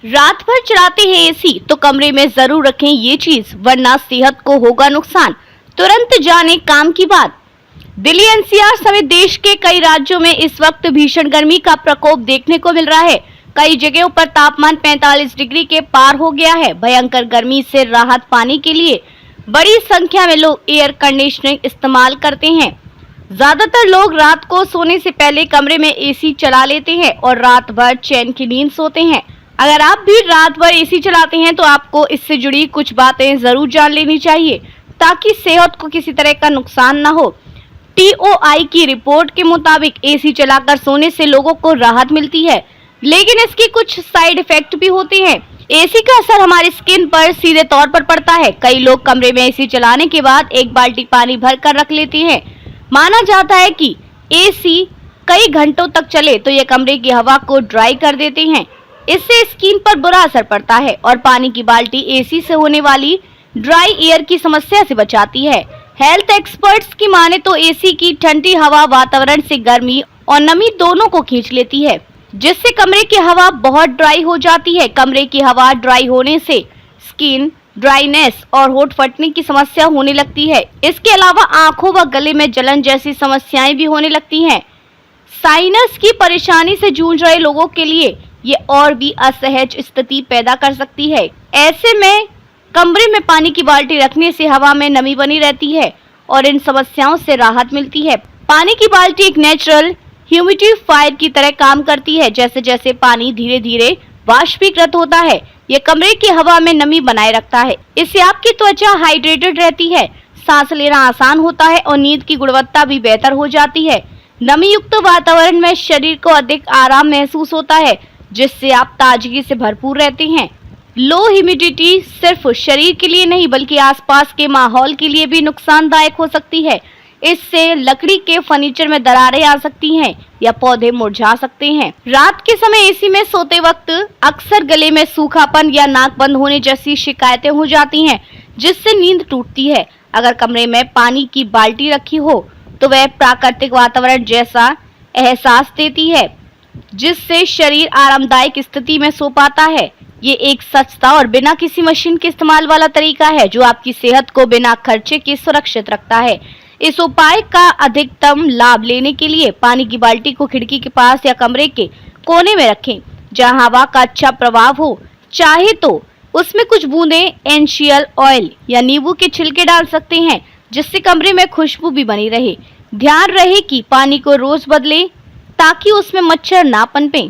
रात भर चलाते हैं एसी तो कमरे में जरूर रखें ये चीज, वरना सेहत को होगा नुकसान। तुरंत जाने काम की बात। दिल्ली एनसीआर समेत देश के कई राज्यों में इस वक्त भीषण गर्मी का प्रकोप देखने को मिल रहा है। कई जगहों पर तापमान 45 डिग्री के पार हो गया है। भयंकर गर्मी से राहत पाने के लिए बड़ी संख्या में लोग एयर कंडीशनिंग इस्तेमाल करते हैं। ज्यादातर लोग रात को सोने से पहले कमरे में एसी चला लेते हैं और रात भर चैन की नींद सोते हैं। अगर आप भी रात भर एसी चलाते हैं तो आपको इससे जुड़ी कुछ बातें जरूर जान लेनी चाहिए ताकि सेहत को किसी तरह का नुकसान न हो। टीओआई की रिपोर्ट के मुताबिक एसी चलाकर सोने से लोगों को राहत मिलती है, लेकिन इसके कुछ साइड इफेक्ट भी होते हैं। एसी का असर हमारी स्किन पर सीधे तौर पर पड़ता है। कई लोग कमरे में एसी चलाने के बाद एक बाल्टी पानी भर कर रख लेते हैं। माना जाता है कि एसी कई घंटों तक चले तो ये कमरे की हवा को ड्राई कर देते हैं। इससे स्किन पर बुरा असर पड़ता है और पानी की बाल्टी एसी से होने वाली ड्राई एयर की समस्या से बचाती है। हेल्थ एक्सपर्ट्स की माने तो एसी की ठंडी हवा वातावरण से गर्मी और नमी दोनों को खींच लेती है, जिससे कमरे की हवा बहुत ड्राई हो जाती है। कमरे की हवा ड्राई होने से स्किन ड्राइनेस और होंठ फटने की समस्या होने लगती है। इसके अलावा आंखों व गले में जलन जैसी समस्याएं भी होने लगती हैं। साइनस की परेशानी से जूझ रहे लोगों के लिए ये और भी असहज स्थिति पैदा कर सकती है। ऐसे में कमरे में पानी की बाल्टी रखने से हवा में नमी बनी रहती है और इन समस्याओं से राहत मिलती है। पानी की बाल्टी एक नेचुरल ह्यूमिडिफायर की तरह काम करती है। जैसे जैसे पानी धीरे धीरे वाष्पीकृत होता है, ये कमरे की हवा में नमी बनाए रखता है। इससे आपकी त्वचा हाइड्रेटेड रहती है, सांस लेना आसान होता है और नींद की गुणवत्ता भी बेहतर हो जाती है। नमी युक्त वातावरण में शरीर को अधिक आराम महसूस होता है, जिससे आप ताजगी से भरपूर रहते हैं। लो ह्यूमिडिटी सिर्फ शरीर के लिए नहीं बल्कि आसपास के माहौल के लिए भी नुकसानदायक हो सकती है। इससे लकड़ी के फर्नीचर में दरारें आ सकती हैं या पौधे मुरझा सकते हैं। रात के समय एसी में सोते वक्त अक्सर गले में सूखापन या नाक बंद होने जैसी शिकायतें हो जाती हैं, जिससे नींद टूटती है। अगर कमरे में पानी की बाल्टी रखी हो तो वह प्राकृतिक वातावरण जैसा एहसास देती है, जिससे शरीर आरामदायक स्थिति में सो पाता है। ये एक सस्ता और बिना किसी मशीन के इस्तेमाल वाला तरीका है जो आपकी सेहत को बिना खर्चे के सुरक्षित रखता है। इस उपाय का अधिकतम लाभ लेने के लिए पानी की बाल्टी को खिड़की के पास या कमरे के कोने में रखें, जहां हवा का अच्छा प्रवाह हो। चाहे तो उसमें कुछ बूंदे एसेंशियल ऑयल या नींबू के छिलके डाल सकते हैं, जिससे कमरे में खुशबू भी बनी रहे। ध्यान रहे कि पानी को रोज बदलें ताकि उसमें मच्छर ना पनपे।